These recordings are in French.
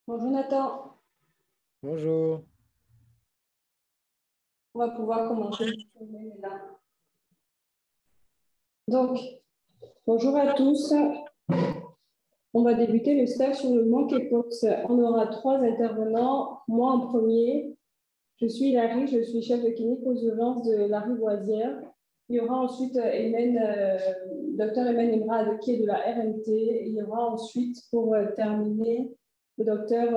Bonjour Nathan, Bonjour. on va pouvoir commencer. Donc, bonjour à tous. On va débuter le stage sur le monkeypox. On aura trois intervenants. Moi en premier, je suis Larry, je suis chef de clinique aux urgences de la Rivoisière. Il y aura ensuite Dr Emen Emrad qui est de la RMT. Et il y aura ensuite, pour terminer, le docteur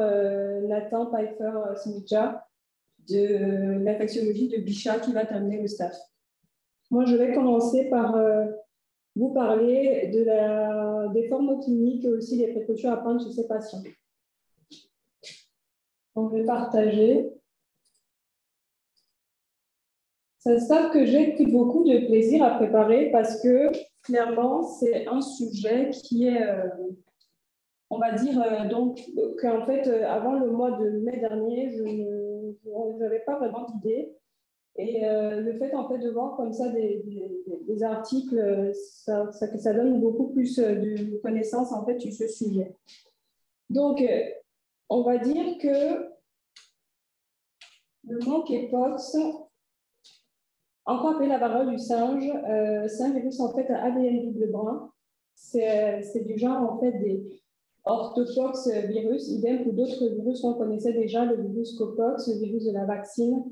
Nathan Pfeiffer-Smidja de l'infectiologie de Bichat qui va terminer le staff. Moi, je vais commencer par vous parler des formes cliniques et aussi des précautions à prendre chez ces patients. Donc, je vais partager. C'est un staff que j'ai pris beaucoup de plaisir à préparer parce que, clairement, c'est un sujet qui est, on va dire, donc, qu'en fait, avant le mois de mai dernier, je n'avais pas vraiment d'idée. Et le fait, en fait, de voir comme ça des articles, ça donne beaucoup plus de connaissances, en fait, sur ce sujet. Donc, on va dire que le monkeypox, encore appelé la variole du singe, c'est un virus, en fait, à ADN double brun. C'est du genre, en fait, des orthopox virus, idem pour d'autres virus qu'on connaissait déjà, le virus Copox, le virus de la vaccine,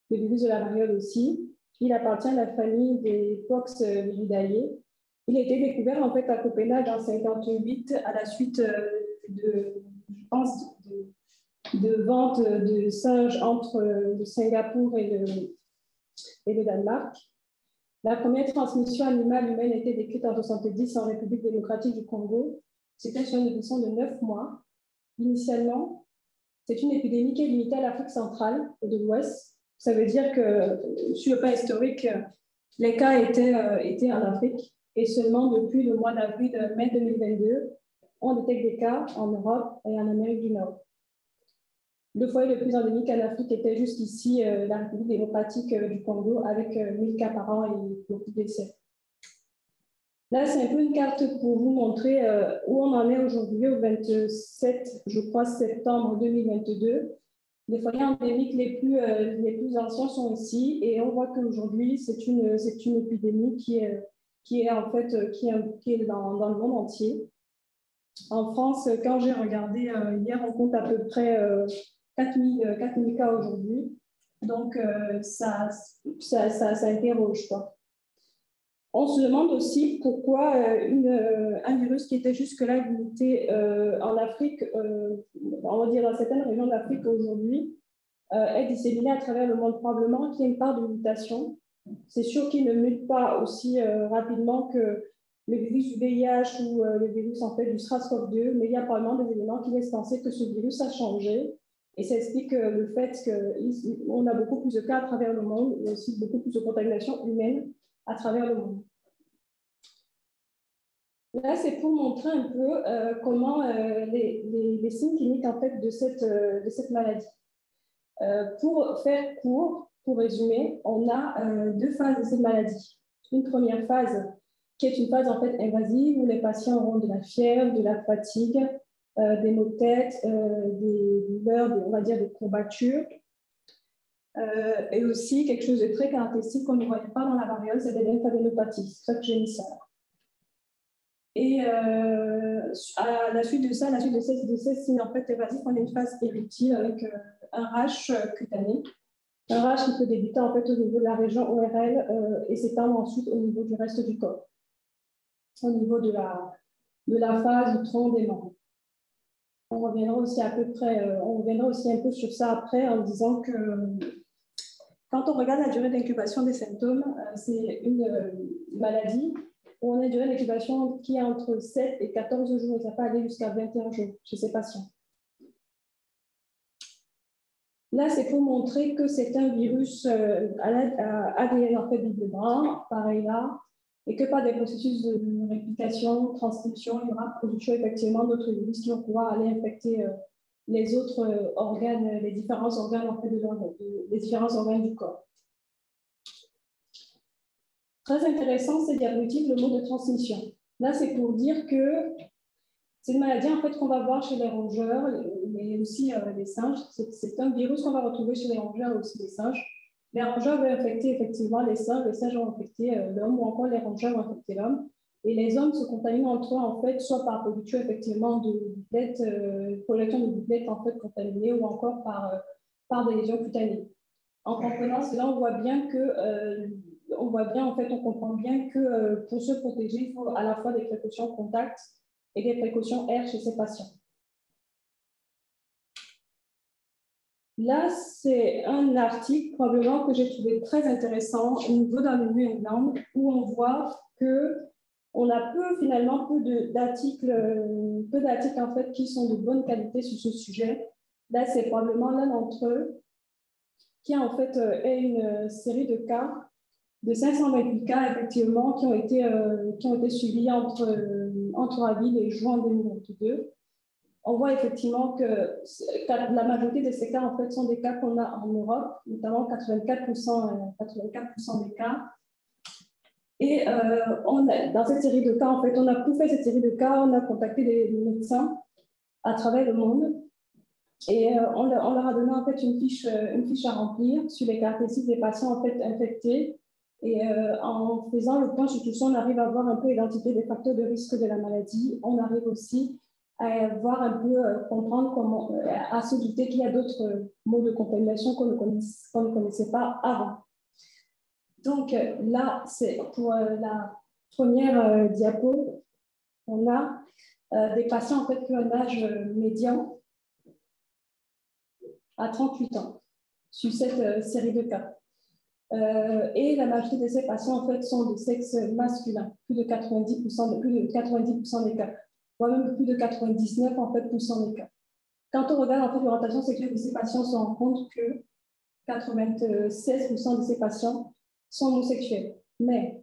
le virus de la variole aussi. Il appartient à la famille des Poxviridae. Il a été découvert en fait à Copenhague en 1958 à la suite je pense, de vente de singes entre le Singapour et le Danemark. La première transmission animale humaine a été décrite en 1970 en République démocratique du Congo. C'était sur une évolution de 9 mois. Initialement, c'est une épidémie qui est limitée à l'Afrique centrale et de l'Ouest. Ça veut dire que, sur le plan historique, les cas étaient en Afrique. Et seulement depuis le mois mai 2022, on détecte des cas en Europe et en Amérique du Nord. Le foyer le plus endémique en Afrique était juste ici, la République démocratique du Congo, avec 1000 cas par an et beaucoup de décès. Là, c'est un peu une carte pour vous montrer où on en est aujourd'hui, au 27, je crois, septembre 2022. Les foyers endémiques les plus anciens sont ici et on voit qu'aujourd'hui, c'est une épidémie qui est en fait qui est dans le monde entier. En France, quand j'ai regardé hier, on compte à peu près 4000 cas aujourd'hui. Donc, ça interroge, quoi. On se demande aussi pourquoi un virus qui était jusque-là limité en Afrique, on va dire dans certaines régions d'Afrique aujourd'hui, est disséminé à travers le monde, probablement qu'il y a une part de mutation. C'est sûr qu'il ne mute pas aussi rapidement que le virus du VIH ou le virus en fait, du SARS-CoV-2, mais il y a probablement des éléments qui laissent penser que ce virus a changé. Et ça explique le fait qu'on a beaucoup plus de cas à travers le monde et aussi beaucoup plus de contamination humaine à travers le monde. Là, c'est pour montrer un peu comment les signes cliniques en fait, de cette maladie. Pour faire court, pour résumer, on a deux phases de cette maladie. Une première phase qui est une phase en fait invasive où les patients auront de la fièvre, de la fatigue, des maux de tête, des douleurs, on va dire des courbatures. Et aussi quelque chose de très caractéristique qu'on ne voyait pas dans la variole, c'est des lymphadenopathies. C'est ça que j'ai mis ça. Et à la suite de ça, à la suite de ces signes en fait évasifs, on a une phase éruptive avec un rash cutané. Un rash qui peut débuter en fait au niveau de la région ORL et s'étendre ensuite au niveau du reste du corps, au niveau de la phase du tronc des membres. On reviendra aussi on reviendra aussi un peu sur ça après en disant que quand on regarde la durée d'incubation des symptômes, c'est une maladie où on a une durée d'incubation qui est entre 7 et 14 jours et ça peut aller jusqu'à 21 jours chez ces patients. Là, c'est pour montrer que c'est un virus à ADN en fait double brun, pareil là, et que par des processus de réplication, transcription, il y aura production effectivement d'autres virus qui vont pouvoir aller infecter les autres organes, les différents organes en fait les différents organes du corps. Très intéressant, c'est diagnostic le mode de transmission. Là, c'est pour dire que C'est une maladie en fait qu'on va voir chez les rongeurs, mais aussi les singes. C'est un virus qu'on va retrouver chez les rongeurs et aussi les singes. Les rongeurs vont infecter effectivement les singes vont infecter l'homme, ou encore les rongeurs vont infecter l'homme. Et les hommes se contaminent entre eux, en fait, soit par production effectivement de gouttelettes, collection de gouttelettes en fait contaminées, ou encore par des lésions cutanées. En comprenant cela, on voit bien que, on comprend bien que pour se protéger, il faut à la fois des précautions contact et des précautions R chez ces patients. Là, c'est un article probablement que j'ai trouvé très intéressant au niveau d'un New England, où on voit qu'on a finalement peu d'articles en fait qui sont de bonne qualité sur ce sujet. Là, c'est probablement l'un d'entre eux qui en fait est une série de cas, de 528 cas effectivement, qui ont été suivis entre avril et juin 2022. On voit effectivement que la majorité de ces cas en fait sont des cas qu'on a en Europe, notamment 84% des cas. Et dans cette série de cas, en fait, pour faire cette série de cas, on a contacté des médecins à travers le monde. Et on leur a donné en fait une fiche à remplir sur les caractéristiques des patients en fait infectés. Et en faisant le point sur tout ça, on arrive à voir un peu identifier les facteurs de risque de la maladie. On arrive aussi à voir un peu, comprendre comment, à se douter qu'il y a d'autres modes de contamination qu'on ne connaissait pas avant. Donc là, c'est pour la première diapo, on a des patients en fait qui ont un âge médian à 38 ans, sur cette série de cas. Et la majorité de ces patients, en fait, sont de sexe masculin, plus de 90% des cas, voire même plus de 99% en fait, des cas. Quand on regarde en fait, l'orientation sexuelle de ces patients, on se rend compte que 96% de ces patients sont homosexuels. Mais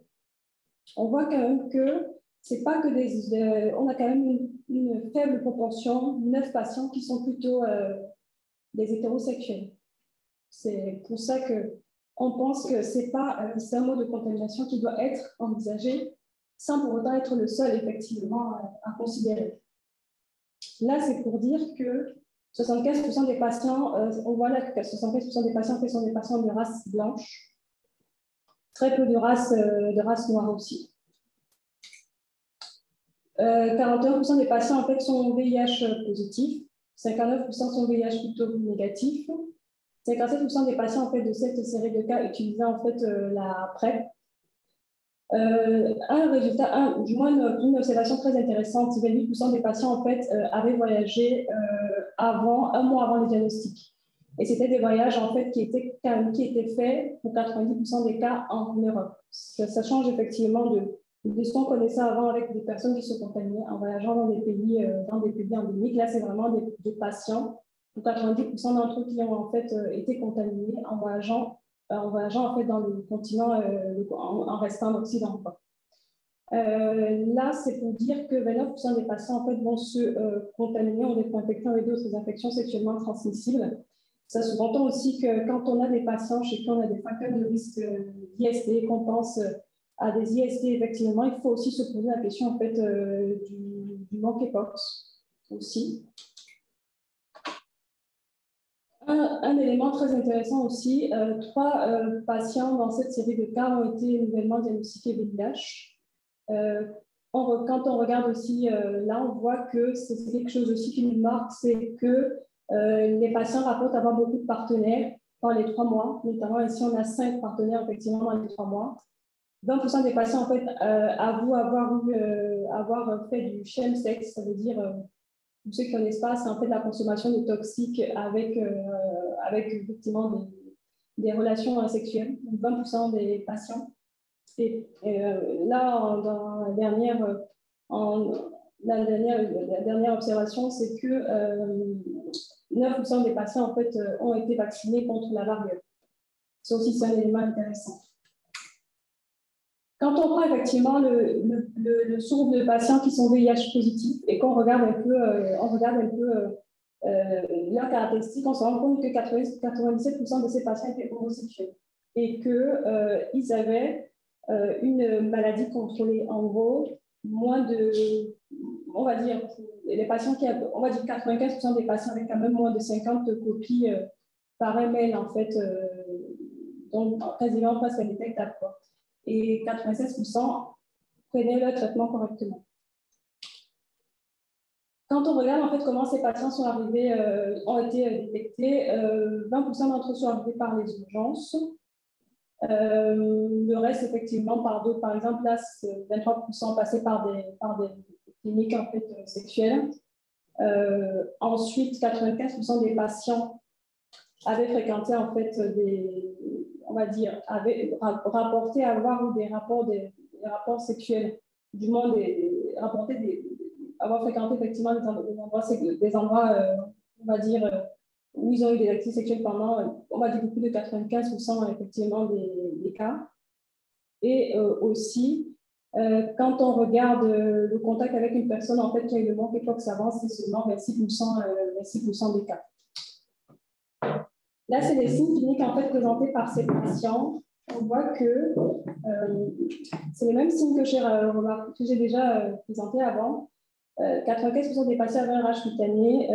on voit quand même que c'est pas que on a quand même une faible proportion, 9 patients qui sont plutôt des hétérosexuels. C'est pour ça qu'on pense que c'est un mode de contamination qui doit être envisagé sans pour autant être le seul, effectivement, à considérer. Là, c'est pour dire que 75% des patients, on voit là que 75% des patients sont des patients de race blanche, très peu de race noire aussi. 41% des patients en fait, sont VIH positifs, 59% sont VIH plutôt négatifs, 57% des patients en fait, de cette série de cas utilisaient en fait, la PrEP. Une observation très intéressante, 28% des patients en fait, avaient voyagé un mois avant le diagnostic. Et c'était des voyages en fait, qui étaient faits pour 90% des cas en Europe. Ça change effectivement de ce qu'on connaissait avant avec des personnes qui se contaminaient en voyageant dans des pays endémiques. Là, c'est vraiment des patients, pour 90% d'entre eux qui ont en fait, été contaminés en voyageant en fait, dans le continent, en restant en Occident. Là, c'est pour dire que 29% des patients en fait, vont se contaminer, ont des points infectants avec d'autres infections sexuellement transmissibles. Ça sous-entend aussi que quand on a des patients chez qui on a des facteurs de risque d'IST, qu'on pense à des IST, effectivement, il faut aussi se poser la question en fait, du monkeypox aussi. Un élément très intéressant aussi, 3 patients dans cette série de cas ont été nouvellement diagnostiqués VIH. Quand on regarde aussi, là, on voit que c'est quelque chose aussi qui nous marque, c'est que les patients rapportent avoir beaucoup de partenaires dans les 3 mois, notamment ici on a 5 partenaires effectivement dans les 3 mois. 20% des patients en fait, avouent avoir fait du chemsex, ça veut dire, pour ceux qui ne connaissent pas, c'est en fait la consommation de toxiques avec effectivement des relations sexuelles, 20% des patients. Et là, dans la dernière observation, c'est que 9% des patients en fait, ont été vaccinés contre la variole. C'est aussi un élément intéressant. Quand on prend effectivement le nombre de patients qui sont VIH positifs et qu'on regarde un peu, leurs caractéristiques, on se rend compte que 97% de ces patients étaient homosexuels et qu'ils avaient une maladie contrôlée. En gros, moins de on va dire, les patients on va dire 95% des patients avec quand même moins de 50 copies par ml, en fait, donc quasiment presque indétectable, quoi. Et 96% prenaient le traitement correctement. Quand on regarde en fait comment ces patients sont arrivés, ont été détectés, 20% d'entre eux sont arrivés par les urgences. Le reste, effectivement, par d'autres. Par exemple, là, 23% passaient par des cliniques en fait, sexuelles. Ensuite, 95% des patients avaient fréquenté en fait on va dire, avaient rapporté avoir eu des rapports sexuels, du moins avoir fréquenté effectivement des endroits on va dire, où ils ont eu des activités sexuelles pendant, on va dire, plus de 95% effectivement des cas. Et aussi, quand on regarde le contact avec une personne en fait, qui a eu le monkeypox avant, c'est seulement 26% des cas. Là, c'est les signes cliniques en fait, présentés par ces patients. On voit que c'est les mêmes signes que j'ai déjà présentés avant. 95% des patients avaient un rash cutané,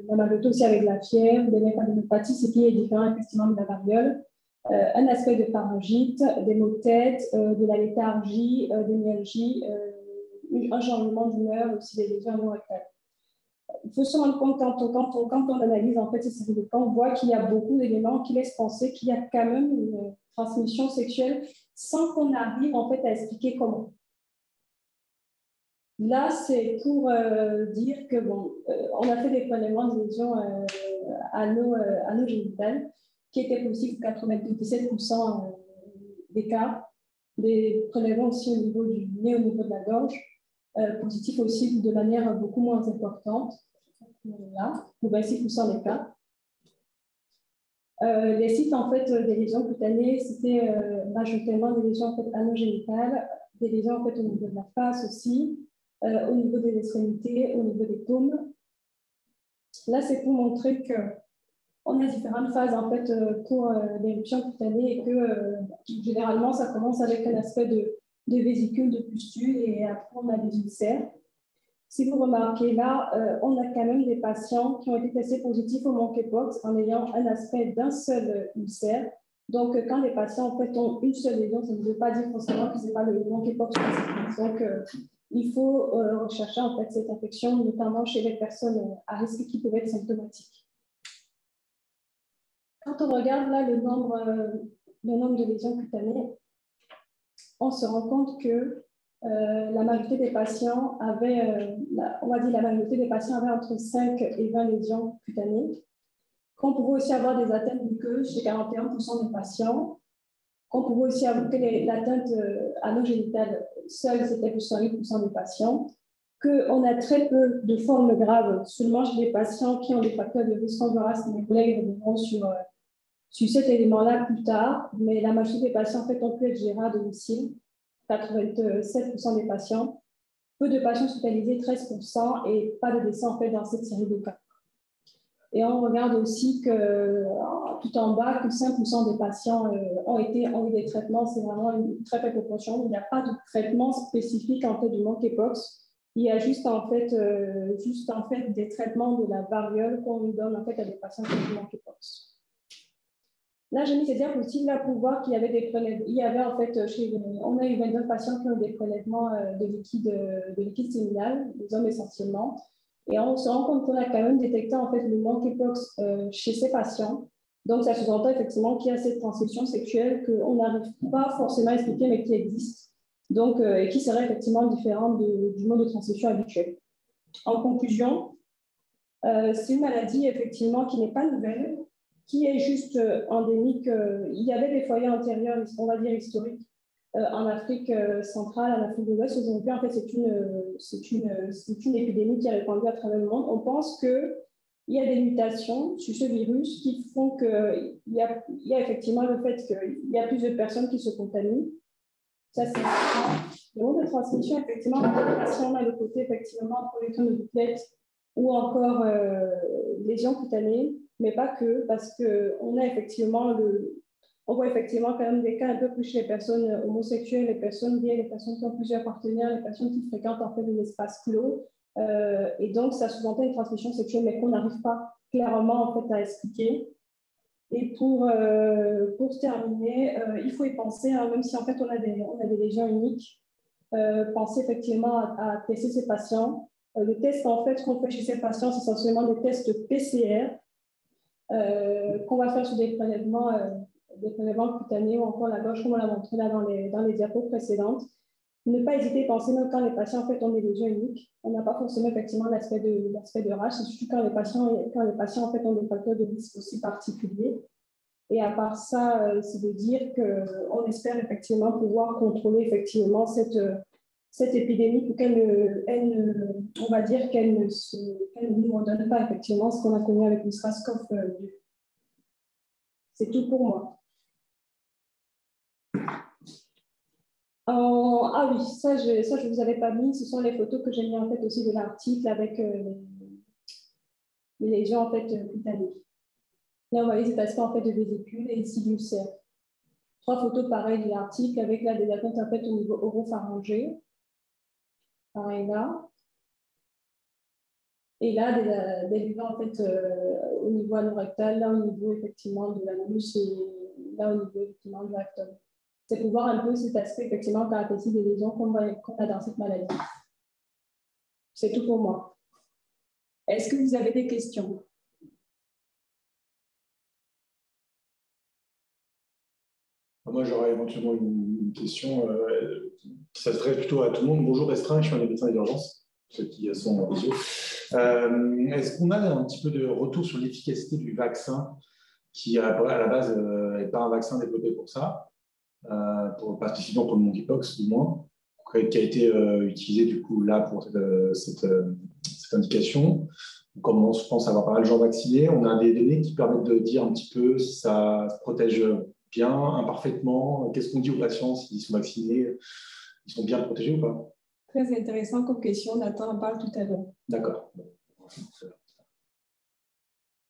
la majorité aussi avec de la fièvre, des lymphadenopathies, ce qui est différent effectivement de la variole, un aspect de pharyngite, des maux de tête, de la léthargie, des myalgies, un changement d'humeur, aussi des lésions anorectales. Il faut se rendre compte quand on analyse en fait ces séries de cas, on voit qu'il y a beaucoup d'éléments qui laissent penser qu'il y a quand même une transmission sexuelle sans qu'on arrive en fait à expliquer comment. Là, c'est pour dire que bon, on a fait des prélèvements de lésions anogénitales qui étaient possibles pour 97% des cas, des prélèvements aussi au niveau du nez, au niveau de la gorge, positifs aussi de manière beaucoup moins importante, là, pour 26% des cas. Les sites en fait des lésions cutanées, c'était majoritairement des lésions en fait, anogénitales, des lésions en fait, au niveau de la face aussi, au niveau des extrémités, au niveau des paumes. Là, c'est pour montrer qu'on a différentes phases en fait, pour l'éruption cutanée et que généralement, ça commence avec un aspect de vésicule, de pustule et après, on a des ulcères. Si vous remarquez là, on a quand même des patients qui ont été testés positifs au monkeypox en ayant un aspect d'un seul ulcère. Donc, quand les patients en fait, ont une seule lésion, ça ne veut pas dire forcément que ce n'est pas le monkeypox. Donc, il faut rechercher en fait, cette infection, notamment chez les personnes à risque qui peuvent être symptomatiques. Quand on regarde là le nombre de lésions cutanées, on se rend compte que la majorité des patients avaient, on va dire la majorité des patients avaient entre 5 et 20 lésions cutanées. Qu'on pouvait aussi avoir des atteintes muqueuses chez 41% des patients. Qu'on pouvait aussi avoir l'atteinte anogénitale seule, c'était plus 108% des patients. Qu'on a très peu de formes graves seulement chez les patients qui ont des facteurs de risque. On verra si mes collègues reviendront sur cet élément-là plus tard. Mais la majorité des patients en fait, ont pu être gérés à domicile. 87% des patients, peu de patients hospitalisés, 13%, et pas de décès en fait dans cette série de cas. Et on regarde aussi que tout en bas, que 5% des patients ont eu des traitements, c'est vraiment une très faible proportion. Il n'y a pas de traitement spécifique en fait du monkeypox. Il y a juste en fait des traitements de la variole qu'on donne en fait à des patients qui ont du monkeypox. Là, j'ai mis ces diapositives là pour voir qu'il y avait des prélèvements. Il y avait en fait, on a eu 22 patients qui ont des prélèvements de liquide séminal, des hommes essentiellement. Et on se rend compte qu'on a quand même détecté en fait le monkeypox chez ces patients. Donc, ça sous-entend effectivement qu'il y a cette transmission sexuelle qu'on n'arrive pas forcément à expliquer, mais qui existe. Donc, et qui serait effectivement différente du mode de transmission habituel. En conclusion, c'est une maladie effectivement qui n'est pas nouvelle, qui est juste endémique. Il y avait des foyers antérieurs, on va dire historiques, en Afrique centrale, en Afrique de l'Ouest. Aujourd'hui, en fait, c'est une épidémie qui est répandue à travers le monde. On pense qu'il y a des mutations sur ce virus qui font qu'il y a effectivement le fait qu'il y a plus de personnes qui se contaminent. Ça, c'est le mode de transmission, effectivement, on a le côté, effectivement, production de gouttelettes ou encore lésions cutanées, mais pas que, parce qu'on a effectivement on voit effectivement quand même des cas un peu plus chez les personnes homosexuelles, les personnes gays, les personnes qui ont plusieurs partenaires, les personnes qui fréquentent en fait un espace clos, Et donc, ça sous-entend une transmission sexuelle, mais qu'on n'arrive pas clairement en fait, à expliquer. Et pour terminer, il faut y penser, hein, même si en fait on a des lésions uniques, penser effectivement à tester ces patients. Les tests en fait qu'on fait chez ces patients, c'est essentiellement des tests PCR qu'on va faire sur des prélèvements cutanés ou encore la gauche, comme on l'a montré là dans les diapos précédentes. Ne pas hésiter à penser, même quand les patients en fait, ont des lésions uniques, on n'a pas forcément effectivement l'aspect de rash, c'est surtout quand les patients en fait, ont des facteurs de risque aussi particuliers. Et à part ça, c'est de dire qu'on espère effectivement pouvoir contrôler effectivement cette épidémie pour on va dire qu'elle ne nous redonne pas effectivement ce qu'on a connu avec le SRAS-CoV-2. C'est tout pour moi. Ah oui, ça je vous avais pas mis. Ce sont les photos que j'ai mis en fait aussi de l'article avec les lésions en fait cutanées. Là, on voit cet aspect en fait de vésicule et ici d'ulcère. 3 photos pareilles de l'article avec là des atteintes en fait au niveau oropharyngé. Pareil là. Et là, des lésions en fait au niveau anorectal, là au niveau effectivement de l'anus et là au niveau effectivement du rectum. C'est pour voir un peu cet aspect effectivement caractéristique des lésions qu'on a dans cette maladie. C'est tout pour moi. Est-ce que vous avez des questions? Moi, j'aurais éventuellement une question qui s'adresse plutôt à tout le monde. Bonjour Restreint, je suis un des médecins des urgences, ceux qui sont en visio. Est-ce qu'on a un petit peu de retour sur l'efficacité du vaccin qui, à la base, n'est pas un vaccin développé pour ça, particulièrement pour le monkeypox, du moins, qui a été utilisé du coup là pour cette indication. Comme on se pense avoir pas mal de gens vaccinés, on a des données qui permettent de dire un petit peu si ça se protège bien, imparfaitement. Qu'est-ce qu'on dit aux patients s'ils sont vaccinés? Ils sont bien protégés ou pas? Très intéressant comme question. Nathan en parle tout à l'heure. D'accord.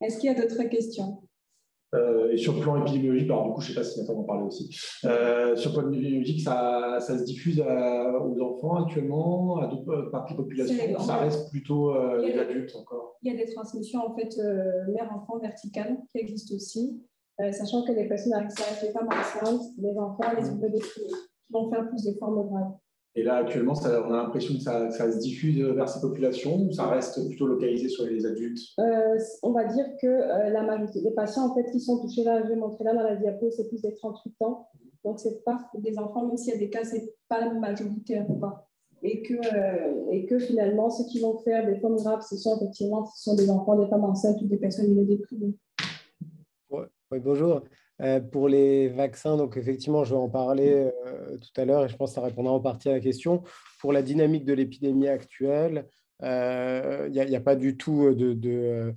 Est-ce qu'il y a d'autres questions? Et sur le plan épidémiologique, alors du coup, je ne sais pas si Nathan en parlait aussi. Sur le plan épidémiologique, ça se diffuse aux enfants actuellement, à d'autres parties de la population. Ça reste plutôt les adultes encore. Il y a des transmissions en fait mère-enfant verticales qui existent aussi, sachant que les personnes avec ça, les femmes enceintes, les enfants, les immunodéprimés, qui vont faire plus de formes graves. Et là, actuellement, on a l'impression que ça se diffuse vers ces populations ou ça reste plutôt localisé sur les adultes? On va dire que la majorité des patients en fait, qui sont touchés, là, je vais montrer là dans la diapo, c'est plus des 38 ans. Donc, ce n'est pas des enfants, même s'il y a des cas, ce n'est pas la majorité. Et que finalement, ceux qui vont faire des formes graves, ce sont des enfants, des femmes enceintes ou des personnes immunodéprimées. Oui, bonjour. Pour les vaccins, donc effectivement, je vais en parler tout à l'heure et je pense que ça répondra en partie à la question. Pour la dynamique de l'épidémie actuelle, il n'y a pas du tout de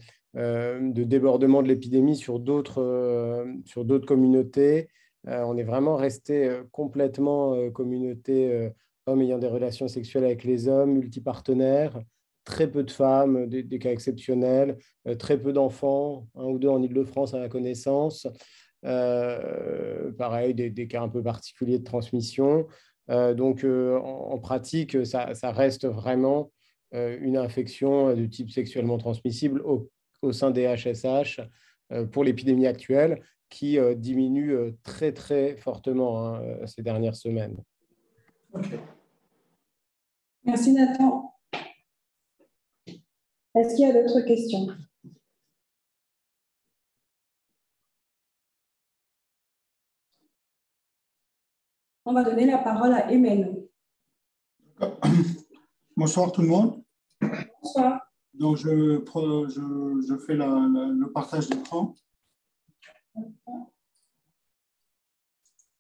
débordement de l'épidémie sur d'autres communautés. On est vraiment resté complètement communauté hommes ayant des relations sexuelles avec les hommes, multipartenaires, très peu de femmes, des cas exceptionnels, très peu d'enfants, 1 ou 2 en Île-de-France à ma connaissance. Pareil, des cas un peu particuliers de transmission. Donc, en pratique, ça reste vraiment une infection de type sexuellement transmissible au sein des HSH pour l'épidémie actuelle qui diminue très, très fortement ces dernières semaines. Okay. Merci Nathan. Est-ce qu'il y a d'autres questions? On va donner la parole à Emmanuel. Bonsoir tout le monde. Bonsoir. Donc, je fais le partage d'écran.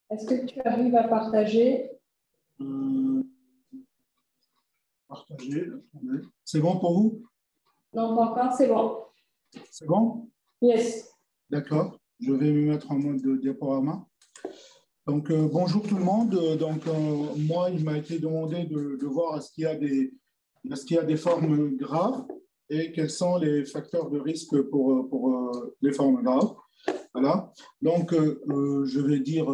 Est-ce que tu arrives à partager? Partager. C'est bon pour vous? Non, pas encore, c'est bon. C'est bon? Yes. D'accord. Je vais me mettre en mode diaporama. Donc, bonjour tout le monde. Donc, moi, il m'a été demandé de voir est-ce qu'il y a des formes graves et quels sont les facteurs de risque pour les formes graves. Voilà. Donc, je vais dire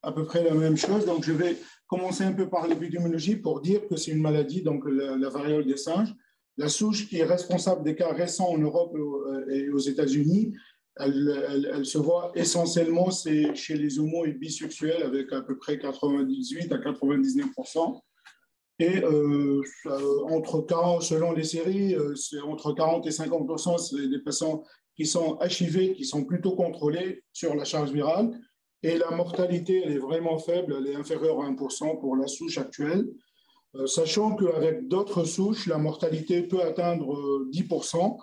à peu près la même chose. Donc, je vais commencer un peu par l'épidémiologie pour dire que c'est une maladie, donc la variole des singes, La souche qui est responsable des cas récents en Europe et aux États-Unis, elle se voit essentiellement chez les homos et bisexuels avec à peu près 98 à 99%. Et entre 40, selon les séries, c'est entre 40 et 50%, c'est des patients qui sont HIV, qui sont plutôt contrôlés sur la charge virale. Et la mortalité, elle est vraiment faible, elle est inférieure à 1% pour la souche actuelle. Sachant qu'avec d'autres souches, la mortalité peut atteindre 10%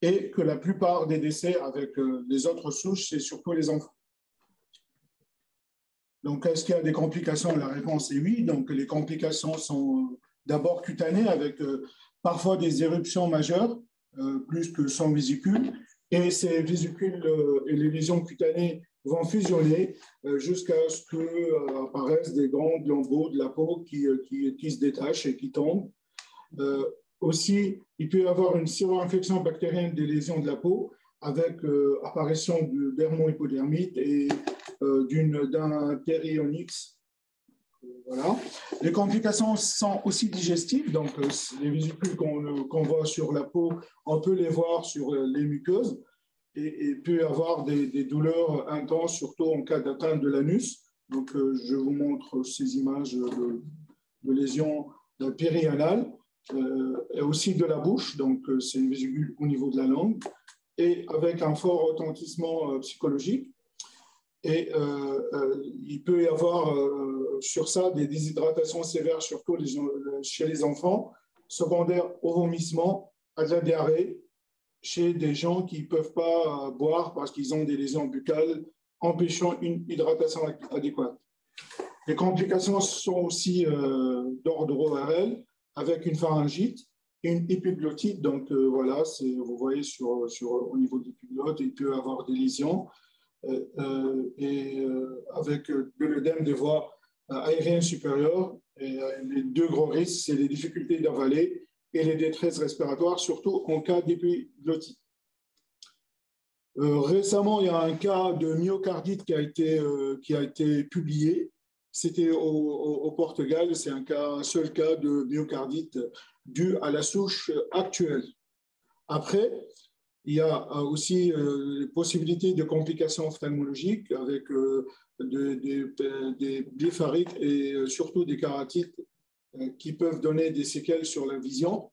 et que la plupart des décès avec les autres souches, c'est surtout les enfants. Donc, est-ce qu'il y a des complications? La réponse est oui. Donc, les complications sont d'abord cutanées avec parfois des éruptions majeures, plus que sans vésicules. Et ces vésicules et les lésions cutanées vont fusionner jusqu'à ce qu'apparaissent des grands lambeaux de la peau qui se détachent et qui tombent. Aussi, il peut y avoir une séro-infection bactérienne des lésions de la peau avec apparition de dermo-hypodermite et d'un périonyx. Voilà. Les complications sont aussi digestives, donc les vésicules qu'on voit sur la peau, on peut les voir sur les muqueuses et il peut y avoir des douleurs intenses, surtout en cas d'atteinte de l'anus. Donc, je vous montre ces images de lésions périanales et aussi de la bouche, donc c'est une vésicule au niveau de la langue et avec un fort retentissement psychologique. Et il peut y avoir sur ça des déshydratations sévères, surtout chez les enfants, secondaires au vomissement, à de la diarrhée, chez des gens qui ne peuvent pas boire parce qu'ils ont des lésions buccales, empêchant une hydratation adéquate. Les complications sont aussi d'ordre ORL, avec une pharyngite, une épiglottite. Donc voilà, vous voyez au niveau de l'épiglotte, il peut y avoir des lésions. Avec de l'œdème des voies aériennes supérieures. Et les deux gros risques, c'est les difficultés d'avaler et les détresses respiratoires, surtout en cas d'épiglottie. Récemment, il y a un cas de myocardite qui a été publié. C'était au Portugal. C'est un seul cas de myocardite dû à la souche actuelle. Après, il y a aussi les possibilités de complications ophtalmologiques avec des blipharites et surtout des kératites qui peuvent donner des séquelles sur la vision.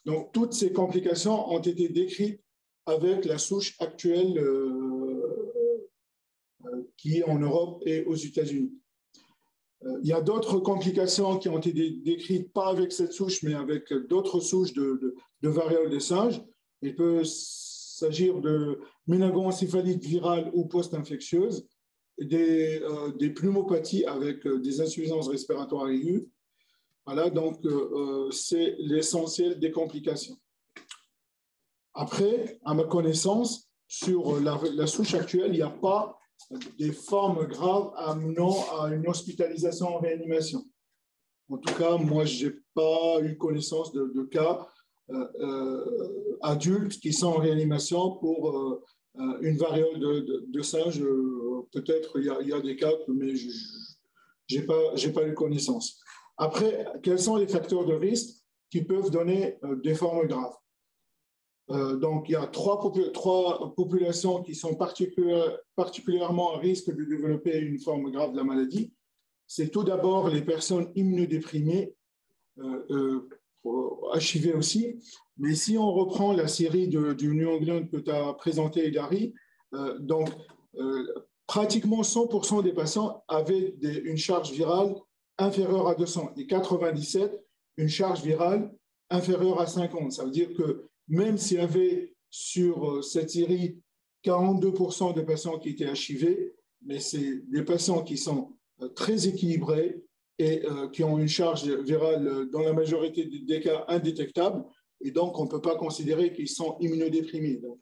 Donc, toutes ces complications ont été décrites avec la souche actuelle qui est en Europe et aux États-Unis. Il y a d'autres complications qui ont été décrites, pas avec cette souche, mais avec d'autres souches de variole des singes. Il peut s'agir de méningoencéphalite virale ou post-infectieuse, des pneumopathies avec des insuffisances respiratoires aiguës. Voilà, donc c'est l'essentiel des complications. Après, à ma connaissance, sur la souche actuelle, il n'y a pas des formes graves amenant à une hospitalisation en réanimation. En tout cas, moi, je n'ai pas eu connaissance de cas adultes qui sont en réanimation pour une variole de singe. Peut-être il y a des cas, mais je n'ai pas eu connaissance. Après, quels sont les facteurs de risque qui peuvent donner des formes graves? Donc, il y a trois populations qui sont particulièrement à risque de développer une forme grave de la maladie. C'est tout d'abord les personnes immunodéprimées, HIV aussi. Mais si on reprend la série du New England que tu as présenté, Gary, pratiquement 100% des patients avaient une charge virale inférieure à 200 et 97, une charge virale inférieure à 50. Ça veut dire que même s'il y avait sur cette série 42% de patients qui étaient HIV, mais c'est des patients qui sont très équilibrés et qui ont une charge virale dans la majorité des cas indétectable. Et donc, on ne peut pas considérer qu'ils sont immunodéprimés. Donc,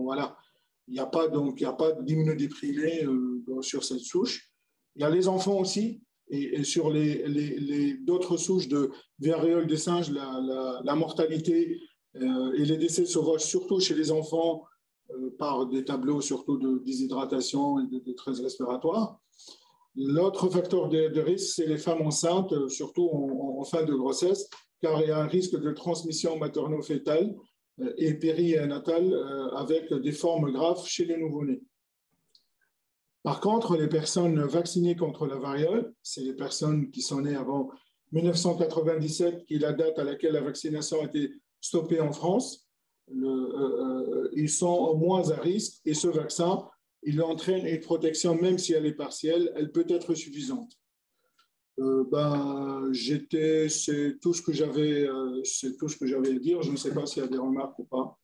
voilà. Il n'y a pas d'immunodéprimés sur cette souche. Il y a les enfants aussi. Et sur d'autres souches de variole des singes, la mortalité et les décès se voient surtout chez les enfants par des tableaux surtout de déshydratation et de détresse respiratoire. L'autre facteur de risque, c'est les femmes enceintes, surtout en fin de grossesse, car il y a un risque de transmission materno-fétale et périnatale avec des formes graves chez les nouveau-nés. Par contre, les personnes vaccinées contre la variole, c'est les personnes qui sont nées avant 1997, qui est la date à laquelle la vaccination a été stoppée en France, ils sont moins à risque et ce vaccin, il entraîne une protection, même si elle est partielle, elle peut être suffisante. C'est tout ce que j'avais à dire. Je ne sais pas s'il y a des remarques ou pas.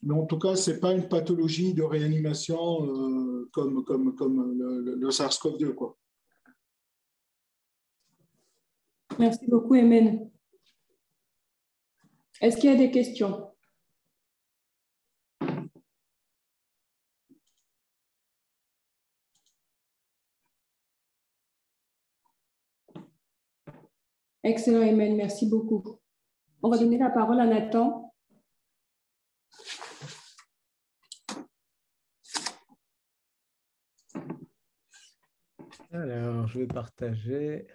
Mais en tout cas, ce n'est pas une pathologie de réanimation comme le SARS-CoV-2, quoi. Merci beaucoup, Emen. Est-ce qu'il y a des questions? Excellent, Emen. Merci beaucoup. On va donner la parole à Nathan. Alors, je vais partager.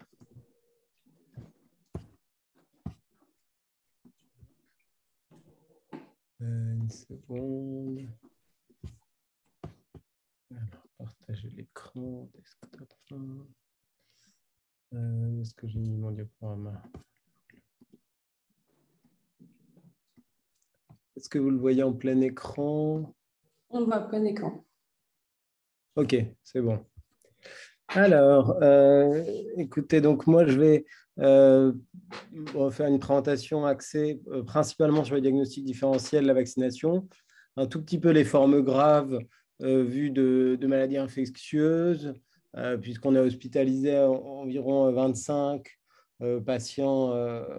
Une seconde. Alors, partager l'écran. Desktop. Est-ce que j'ai mis mon diaporama? Est-ce que vous le voyez en plein écran? On va à plein écran. Ok, c'est bon. Alors, écoutez, donc moi, je vais faire une présentation axée principalement sur les diagnostics différentiels de la vaccination, un tout petit peu les formes graves vues de maladies infectieuses, puisqu'on a hospitalisé environ 25 patients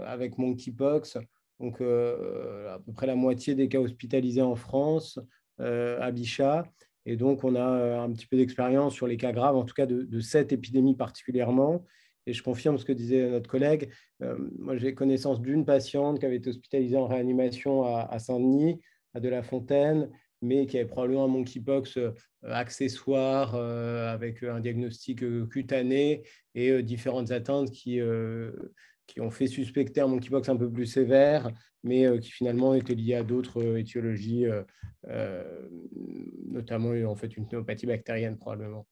avec monkeypox, donc à peu près la moitié des cas hospitalisés en France, à Bichat. Et donc, on a un petit peu d'expérience sur les cas graves, en tout cas de cette épidémie particulièrement. Et je confirme ce que disait notre collègue. Moi, j'ai connaissance d'une patiente qui avait été hospitalisée en réanimation à Saint-Denis, à De-la-Fontaine, mais qui avait probablement un monkeypox accessoire avec un diagnostic cutané et différentes atteintes qui ont fait suspecter un monkeypox un peu plus sévère, mais qui finalement étaient liées à d'autres étiologies, notamment en fait une pneumopathie bactérienne probablement.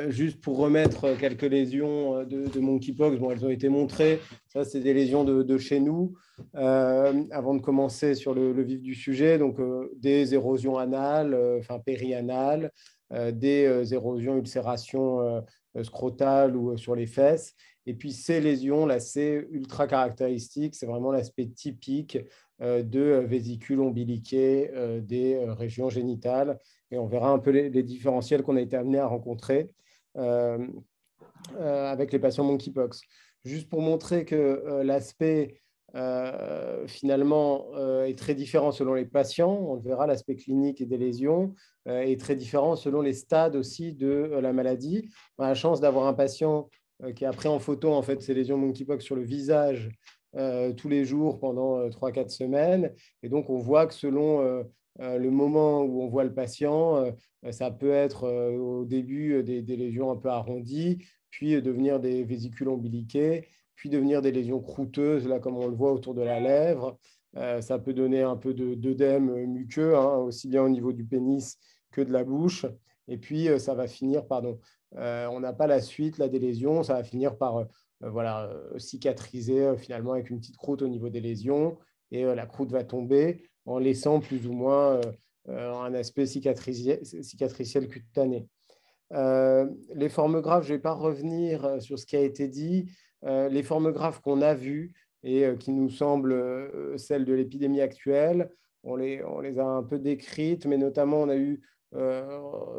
Juste pour remettre quelques lésions de monkeypox, bon, elles ont été montrées, ça c'est des lésions de chez nous. Avant de commencer sur le vif du sujet, donc des érosions anales, enfin périanales, des érosions, ulcérations scrotales ou sur les fesses. Et puis ces lésions, là, c'est ultra caractéristique, c'est vraiment l'aspect typique de vésicules ombiliquées des régions génitales. Et on verra un peu les différentiels qu'on a été amené à rencontrer avec les patients monkeypox. Juste pour montrer que l'aspect finalement est très différent selon les patients, on le verra, l'aspect clinique et des lésions est très différent selon les stades aussi de la maladie. On a la chance d'avoir un patient qui a pris en photo en fait ces lésions monkeypox sur le visage tous les jours pendant 3-4 semaines. Et donc, on voit que selon le moment où on voit le patient, ça peut être au début des lésions un peu arrondies, puis devenir des vésicules ombiliquées, puis devenir des lésions croûteuses, là, comme on le voit autour de la lèvre. Ça peut donner un peu d'œdème muqueux, hein, aussi bien au niveau du pénis que de la bouche. Et puis, ça va finir, on n'a pas la suite là, des lésions, ça va finir par cicatriser finalement avec une petite croûte au niveau des lésions, et la croûte va tomber en laissant plus ou moins un aspect cicatriciel cutané. Les formes graves, je ne vais pas revenir sur ce qui a été dit. Les formes graves qu'on a vues et qui nous semblent celles de l'épidémie actuelle, on les a un peu décrites, mais notamment on a eu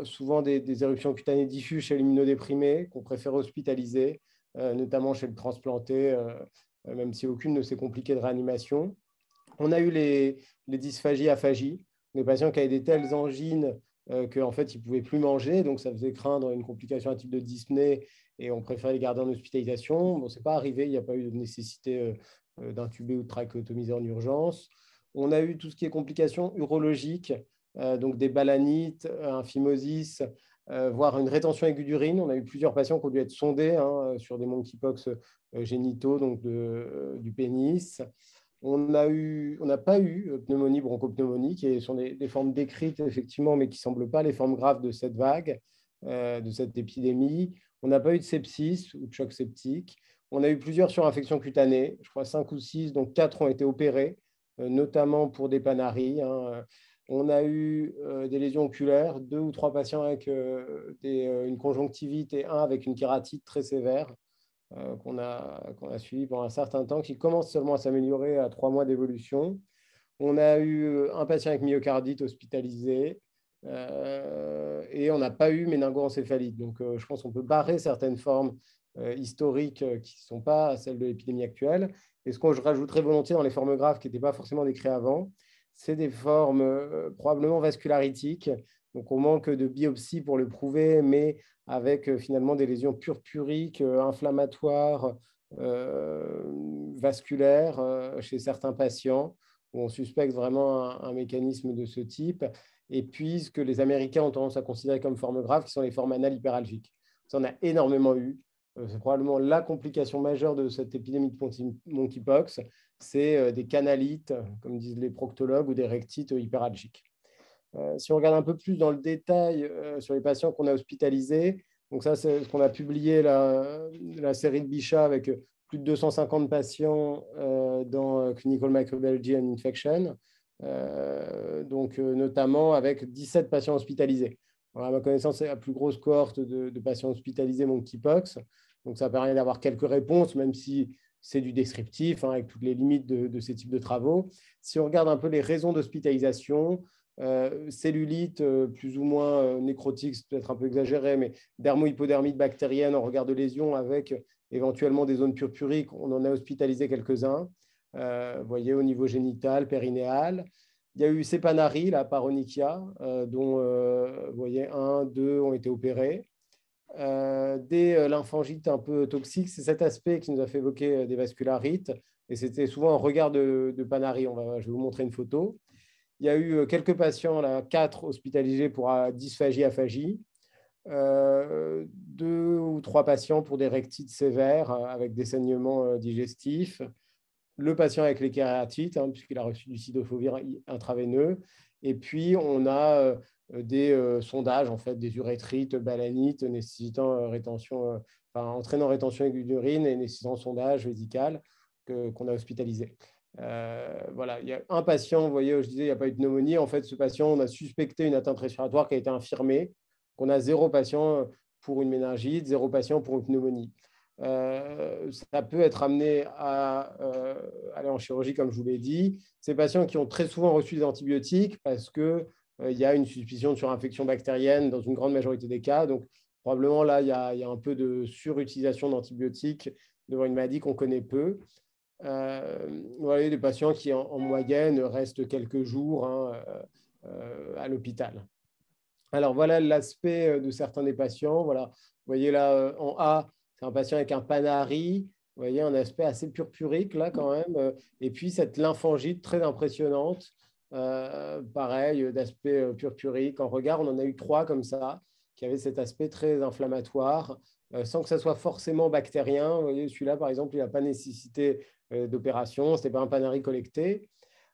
souvent des éruptions cutanées diffuses chez l'immunodéprimé qu'on préfère hospitaliser, notamment chez le transplanté, même si aucune ne s'est compliquée de réanimation. On a eu les dysphagies, aphagies, des patients qui avaient des telles angines qu'en fait, ils ne pouvaient plus manger, donc ça faisait craindre une complication à type de dyspnée et on préférait les garder en hospitalisation. Bon, ce n'est pas arrivé, il n'y a pas eu de nécessité d'intuber ou de trachéotomiser en urgence. On a eu tout ce qui est complications urologiques, donc des balanites, un phimosis, voire une rétention aiguë d'urine. On a eu plusieurs patients qui ont dû être sondés sur des monkeypox génitaux, donc du pénis. On n'a pas eu pneumonie, bronchopneumonie, qui sont des formes décrites effectivement, mais qui ne semblent pas les formes graves de cette vague, de cette épidémie. On n'a pas eu de sepsis ou de choc septique. On a eu plusieurs surinfections cutanées, je crois 5 ou 6, donc 4 ont été opérés, notamment pour des panaries. On a eu des lésions oculaires, 2 ou 3 patients avec une conjonctivite et 1 avec une kératite très sévère qu'on a suivi pendant un certain temps, qui commence seulement à s'améliorer à 3 mois d'évolution. On a eu un patient avec myocardite hospitalisé et on n'a pas eu méningoencéphalite. Donc, je pense qu'on peut barrer certaines formes historiques qui ne sont pas celles de l'épidémie actuelle. Et ce que je rajouterais volontiers dans les formes graves qui n'étaient pas forcément décrites avant, c'est des formes probablement vascularitiques. Donc, on manque de biopsie pour le prouver, mais avec finalement des lésions purpuriques, inflammatoires, vasculaires chez certains patients, où on suspecte vraiment un mécanisme de ce type. Et puis, ce que les Américains ont tendance à considérer comme formes graves, qui sont les formes anales hyperalgiques. Ça, on a énormément eu. C'est probablement la complication majeure de cette épidémie de monkeypox, c'est des canalites, comme disent les proctologues, ou des rectites hyperalgiques. Si on regarde un peu plus dans le détail sur les patients qu'on a hospitalisés, donc ça, c'est ce qu'on a publié, la série de Bichat avec plus de 250 patients dans Clinical Microbiology and Infection, notamment avec 17 patients hospitalisés. Alors, à ma connaissance, c'est la plus grosse cohorte de patients hospitalisés monkeypox. Donc, ça permet d'avoir quelques réponses, même si c'est du descriptif, avec toutes les limites de ces types de travaux. Si on regarde un peu les raisons d'hospitalisation, cellulite plus ou moins nécrotique, c'est peut-être un peu exagéré, mais dermohypodermite bactérienne en regard de lésion avec éventuellement des zones purpuriques, on en a hospitalisé quelques-uns. Vous voyez, au niveau génital, périnéal. Il y a eu ces panaries, la paronychia, dont vous voyez 1, 2 ont été opérés. Des lymphangites un peu toxiques, c'est cet aspect qui nous a fait évoquer des vascularites, et c'était souvent en regard de panarie. Je vais vous montrer une photo. Il y a eu quelques patients, là, 4 hospitalisés pour dysphagie, aphagie, 2 ou 3 patients pour des rectites sévères avec des saignements digestifs, le patient avec les kératites, puisqu'il a reçu du cidofovir intraveineux, et puis on a des sondages, en fait, des urétrites, balanites, nécessitant entraînant rétention aiguë d'urine et nécessitant sondage médical qu'on a hospitalisé. Voilà, il y a un patient, vous voyez, je disais, il n'y a pas eu de pneumonie. En fait, ce patient, on a suspecté une atteinte respiratoire qui a été infirmée. On a 0 patient pour une méningite, 0 patient pour une pneumonie. Ça peut être amené à aller en chirurgie, comme je vous l'ai dit. Ces patients qui ont très souvent reçu des antibiotiques parce qu'il y a une suspicion de surinfection bactérienne dans une grande majorité des cas. Donc, probablement, là, il y a un peu de surutilisation d'antibiotiques devant une maladie qu'on connaît peu. Voilà, des patients qui, en moyenne, restent quelques jours à l'hôpital. Alors, voilà l'aspect de certains des patients. Voilà. Vous voyez là, en A, c'est un patient avec un panari. Vous voyez un aspect assez purpurique, là, quand même. Et puis, cette lymphangite très impressionnante. Pareil, d'aspect purpurique. En regard, on en a eu 3 comme ça, qui avaient cet aspect très inflammatoire, sans que ça soit forcément bactérien. Vous voyez, celui-là, par exemple, il n'a pas nécessité d'opération. Ce n'était pas un panari collecté.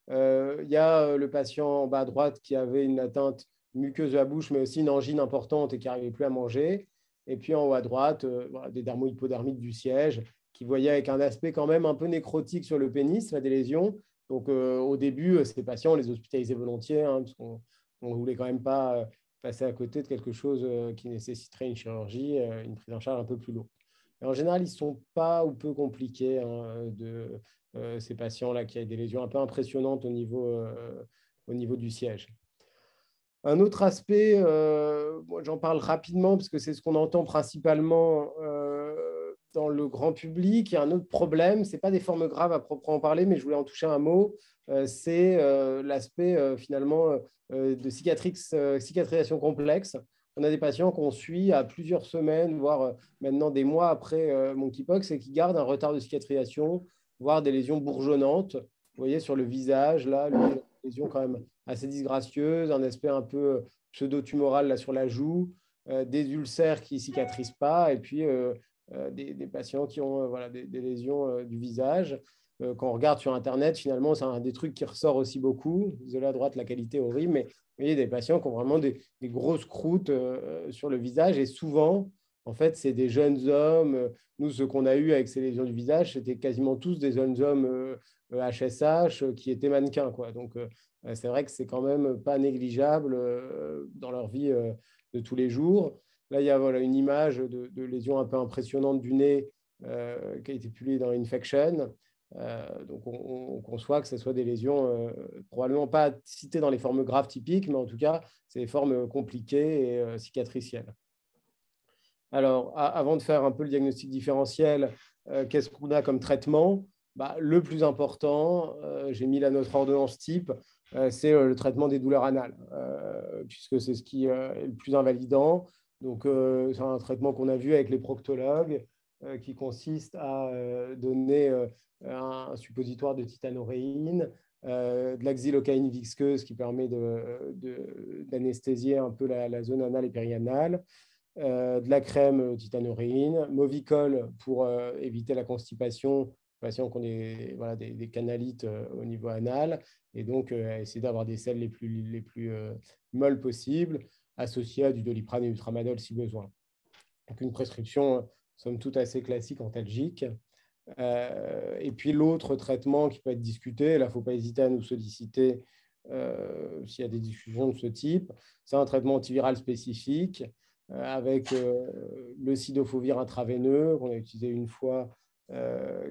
Il y a le patient en bas à droite qui avait une atteinte muqueuse de la bouche, mais aussi une angine importante et qui n'arrivait plus à manger. Et puis en haut à droite, des dermohypodermites du siège, qui voyaient avec un aspect quand même un peu nécrotique sur le pénis, là, des lésions. Donc au début, ces patients, on les hospitalisait volontiers, parce qu'on ne voulait quand même pas passer à côté de quelque chose qui nécessiterait une chirurgie, une prise en charge un peu plus lourde. Et en général, ils ne sont pas ou peu compliqués de ces patients-là qui ont des lésions un peu impressionnantes au niveau du siège. Un autre aspect, j'en parle rapidement parce que c'est ce qu'on entend principalement dans le grand public. Il y a un autre problème, ce n'est pas des formes graves à proprement parler, mais je voulais en toucher un mot, c'est l'aspect finalement de cicatrisation complexe. On a des patients qu'on suit à plusieurs semaines, voire maintenant des mois après monkeypox et qui gardent un retard de cicatrisation, voire des lésions bourgeonnantes. Vous voyez sur le visage, là, une lésion quand même assez disgracieuse, un aspect un peu pseudo-tumoral là, sur la joue. des ulcères qui ne cicatrisent pas et puis des patients qui ont voilà, des lésions du visage. Quand on regarde sur Internet, finalement, c'est un des trucs qui ressort aussi beaucoup. Désolé, à droite, la qualité est horrible, mais vous voyez, des patients qui ont vraiment des grosses croûtes sur le visage. Et souvent, en fait, c'est des jeunes hommes. Nous, ce qu'on a eu avec ces lésions du visage, c'était quasiment tous des jeunes hommes HSH qui étaient mannequins, quoi. Donc, c'est vrai que c'est quand même pas négligeable dans leur vie de tous les jours. Là, il y a voilà, une image de lésion un peu impressionnante du nez qui a été publiée dans Infection. Donc, on conçoit que ce soit des lésions probablement pas citées dans les formes graves typiques, mais en tout cas, c'est des formes compliquées et cicatricielles. Alors, avant de faire un peu le diagnostic différentiel, qu'est-ce qu'on a comme traitement? Le plus important, j'ai mis la notre ordonnance type, c'est le traitement des douleurs anales, puisque c'est ce qui est le plus invalidant. Donc, c'est un traitement qu'on a vu avec les proctologues, qui consiste à donner un suppositoire de titanoréine, de la xylocaïne visqueuse qui permet d'anesthésier un peu la zone anale et périanale, de la crème titanoréine, Movicol pour éviter la constipation, patients qui ont des canalites au niveau anal, et donc essayer d'avoir des selles les plus molles possibles, associées à du Doliprane et du Tramadol si besoin. Donc une prescription, somme toute, assez classique antalgique. Et puis l'autre traitement qui peut être discuté, là il ne faut pas hésiter à nous solliciter s'il y a des discussions de ce type, c'est un traitement antiviral spécifique avec le cidofovir intraveineux qu'on a utilisé une fois,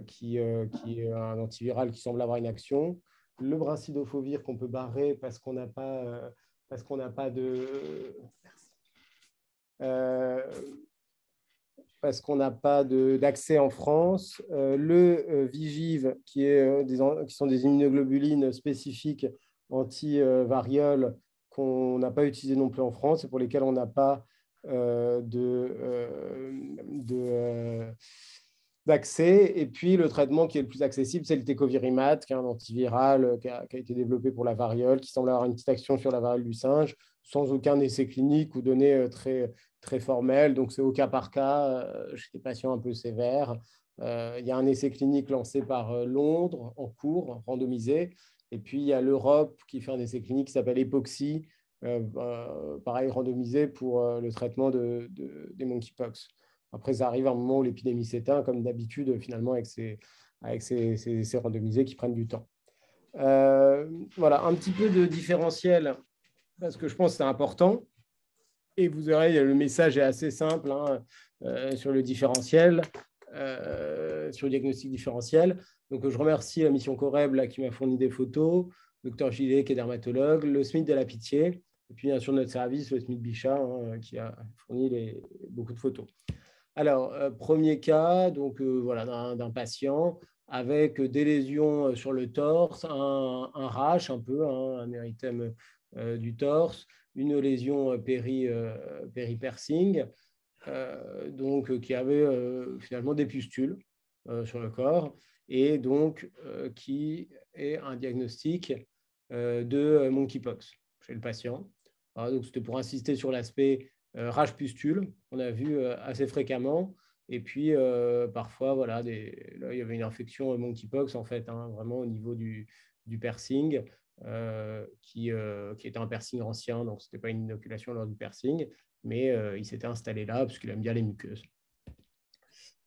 qui est un antiviral qui semble avoir une action, le brincidofovir qu'on peut barrer parce qu'on n'a pas, parce qu'on n'a pas d'accès en France, le Vigive, qui sont des immunoglobulines spécifiques anti-variole qu'on n'a pas utilisé non plus en France et pour lesquelles on n'a pas d'accès. Et puis, le traitement qui est le plus accessible, c'est le Tecovirimat, qui est un antiviral qui a été développé pour la variole, qui semble avoir une petite action sur la variole du singe, sans aucun essai clinique ou données très formelles. Donc, c'est au cas par cas chez des patients un peu sévères. Il y a un essai clinique lancé par Londres, en cours, randomisé. Et puis, il y a l'Europe qui fait un essai clinique qui s'appelle Epoxy, pareil, randomisé pour le traitement des monkeypox. Après, ça arrive à un moment où l'épidémie s'éteint, comme d'habitude, finalement, avec ces essais randomisés qui prennent du temps. Voilà, un petit peu de différentiel, parce que je pense que c'est important. Et vous verrez, le message est assez simple sur le différentiel, sur le diagnostic différentiel. Donc, je remercie la mission Coreb qui m'a fourni des photos, le Dr Gillet qui est dermatologue, le SMIC de la Pitié, et puis bien sûr notre service, le SMIC Bichat, qui a fourni beaucoup de photos. Alors, premier cas voilà, d'un patient avec des lésions sur le torse, un rash un peu, un érythème du torse, une lésion péri-piercing, qui avait finalement des pustules sur le corps et donc qui est un diagnostic de monkeypox chez le patient. Alors, donc, c'était pour insister sur l'aspect rash pustule qu'on a vu assez fréquemment. Et puis, parfois, voilà, là, il y avait une infection monkeypox, en fait, vraiment au niveau du piercing, qui était un piercing ancien, donc ce n'était pas une inoculation lors du piercing, mais il s'était installé là parce qu'il aime bien les muqueuses.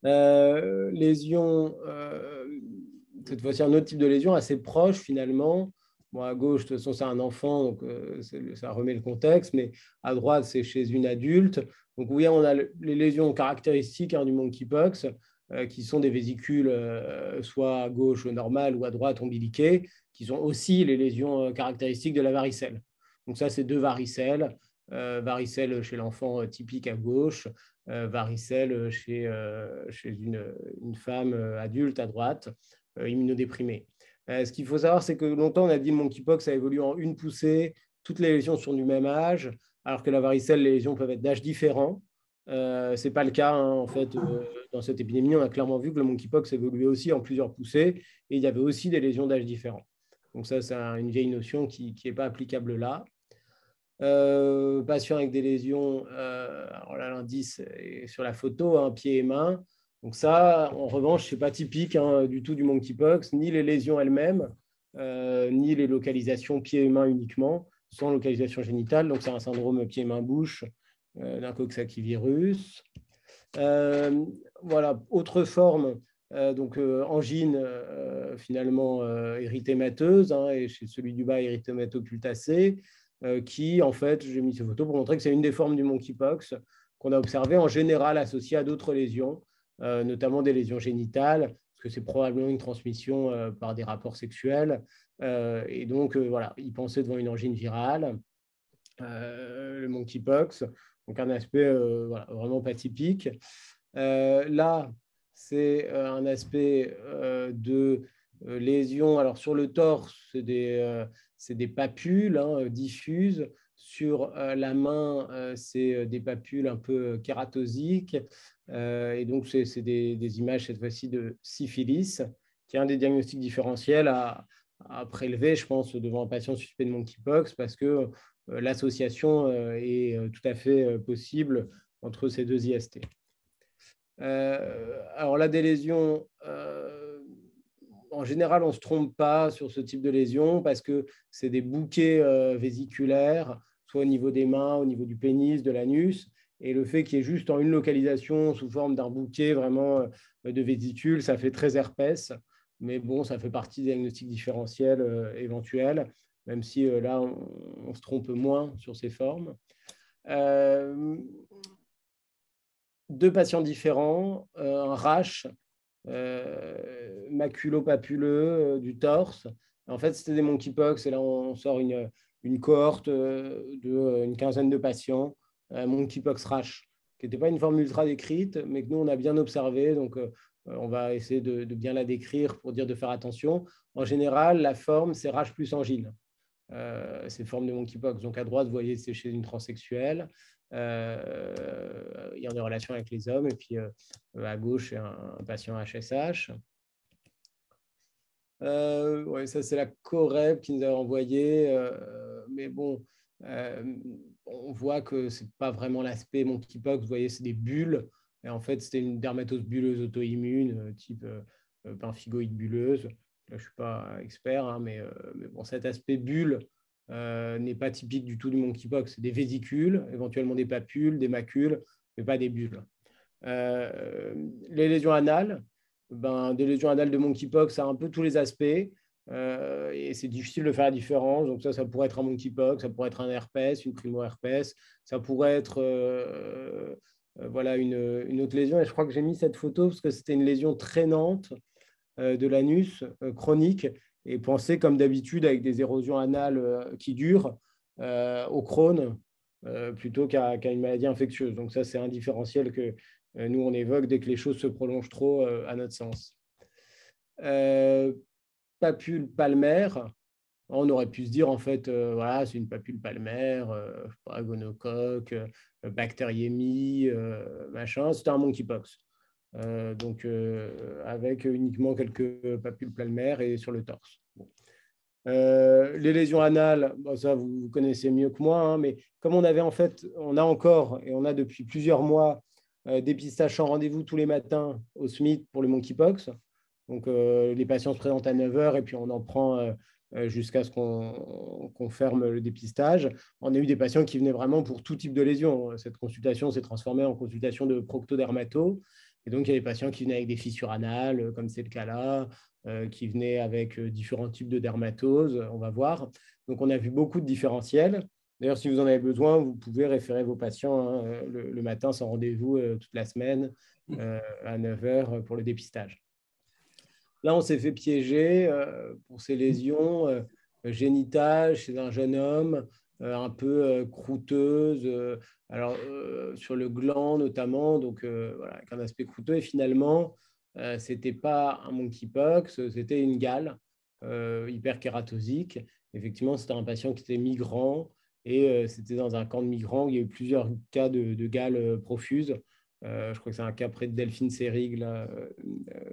Lésion, cette fois-ci un autre type de lésion assez proche finalement. Bon, à gauche, de toute façon, c'est un enfant, donc ça remet le contexte, mais à droite, c'est chez une adulte. Donc oui, on a les lésions caractéristiques du monkeypox, qui sont des vésicules soit à gauche normales ou à droite ombiliquées, qui sont aussi les lésions caractéristiques de la varicelle. Donc ça, c'est deux varicelles. Varicelle chez l'enfant typique à gauche, varicelle chez une femme adulte à droite, immunodéprimée. Ce qu'il faut savoir, c'est que longtemps, on a dit que le monkeypox a évolué en une poussée, toutes les lésions sont du même âge, alors que la varicelle, les lésions peuvent être d'âge différent. Ce n'est pas le cas, en fait, dans cette épidémie. On a clairement vu que le monkeypox évoluait aussi en plusieurs poussées, et il y avait aussi des lésions d'âge différents. Donc ça, c'est une vieille notion qui n'est pas applicable là. Patient avec des lésions, alors là, l'indice est sur la photo, hein, pieds et mains. Donc ça, en revanche, ce n'est pas typique du tout du monkeypox, ni les lésions elles-mêmes, ni les localisations pieds et mains uniquement, sans localisation génitale. Donc c'est un syndrome pieds, mains, bouche d'un coxsackie-virus. Voilà, autre forme, donc angine finalement érythémateuse, hein, et chez celui du bas érythémato-pultacée, qui en fait, j'ai mis ces photos pour montrer que c'est une des formes du monkeypox qu'on a observé en général associée à d'autres lésions, notamment des lésions génitales, parce que c'est probablement une transmission par des rapports sexuels. Et donc, voilà, ils pensaient devant une angine virale, le monkeypox, donc un aspect voilà, vraiment pas typique. Là, c'est un aspect de lésions. Alors, sur le torse, c'est des papules diffuses. Sur la main, c'est des papules un peu kératosiques. Et donc, c'est des images, cette fois-ci, de syphilis, qui est un des diagnostics différentiels à prélever, je pense, devant un patient suspect de monkeypox, parce que l'association est tout à fait possible entre ces deux IST. Alors là, des lésions, en général, on ne se trompe pas sur ce type de lésions parce que c'est des bouquets vésiculaires, soit au niveau des mains, au niveau du pénis, de l'anus. Et le fait qu'il y ait juste en une localisation sous forme d'un bouquet vraiment de vésicules, ça fait très herpès. Mais bon, ça fait partie des diagnostics différentiels éventuels, même si là, on se trompe moins sur ces formes. Deux patients différents, un rash maculopapuleux du torse. En fait, c'était des monkeypox et là, on sort une cohorte d'une quinzaine de patients, monkeypox rash, qui n'était pas une forme ultra décrite, mais que nous, on a bien observé. Donc, on va essayer de bien la décrire pour dire de faire attention. En général, la forme, c'est rash plus angine. C'est forme de monkeypox. Donc, à droite, vous voyez, c'est chez une transsexuelle. Il y a des relations avec les hommes. Et puis, à gauche, c'est un patient HSH. Ouais, ça, c'est la Coreb qui nous a envoyé. Mais bon, on voit que ce n'est pas vraiment l'aspect monkeypox. Vous voyez, c'est des bulles. Et en fait, c'était une dermatose bulleuse auto-immune, type pemphigoïde bulleuse. Là, je ne suis pas expert, hein, mais bon, cet aspect bulle n'est pas typique du tout du monkeypox. C'est des vésicules, éventuellement des papules, des macules, mais pas des bulles. Les lésions anales, des lésions anales de monkeypox, ça a un peu tous les aspects. Et c'est difficile de faire la différence. Donc ça pourrait être un monkeypox, ça pourrait être un herpès, une primo-herpès, ça pourrait être voilà, une autre lésion. Et je crois que j'ai mis cette photo parce que c'était une lésion traînante de l'anus chronique et pensée comme d'habitude avec des érosions anales qui durent au Crohn plutôt qu'à une maladie infectieuse. Donc ça, c'est un différentiel que nous, on évoque dès que les choses se prolongent trop à notre sens. Papule palmaire, on aurait pu se dire, en fait, voilà, c'est une papule palmaire, gonocoque, bactériémie, machin. C'était un monkeypox. Donc, avec uniquement quelques papules palmaires et sur le torse. Bon. Les lésions anales, ça vous connaissez mieux que moi, hein, mais comme on avait en fait, on a encore et on a depuis plusieurs mois dépistage sans rendez-vous tous les matins au SMIC pour le monkeypox. Donc les patients se présentent à 9h et puis on en prend jusqu'à ce qu'on ferme le dépistage. On a eu des patients qui venaient vraiment pour tout type de lésions. Cette consultation s'est transformée en consultation de proctodermato. Et donc, il y a des patients qui venaient avec des fissures anales, comme c'est le cas là, qui venaient avec différents types de dermatoses, on va voir. Donc, on a vu beaucoup de différentiels. D'ailleurs, si vous en avez besoin, vous pouvez référer vos patients le matin sans rendez-vous toute la semaine à 9h pour le dépistage. Là, on s'est fait piéger pour ces lésions génitales chez un jeune homme un peu croûteuse, sur le gland notamment, donc voilà, avec un aspect croûteux. Et finalement, ce n'était pas un monkeypox, c'était une gale hyperkératosique. Effectivement, c'était un patient qui était migrant et c'était dans un camp de migrants où il y a eu plusieurs cas de gale profuse. Je crois que c'est un cas près de Delphine Seyrig, là,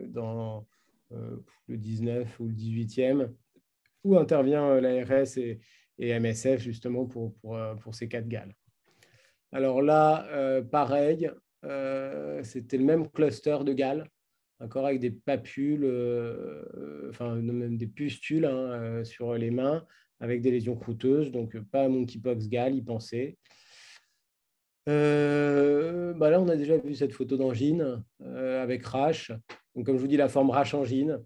dans le 19 ou le 18e, où intervient l'ARS et MSF justement pour ces cas de Galles. Alors là, pareil, c'était le même cluster de Galles, d'accord, avec des papules, enfin même des pustules sur les mains, avec des lésions croûteuses, donc pas monkeypox Galles, il pensait. Là, on a déjà vu cette photo d'angine avec rash. Donc, comme je vous dis, la forme rash-angine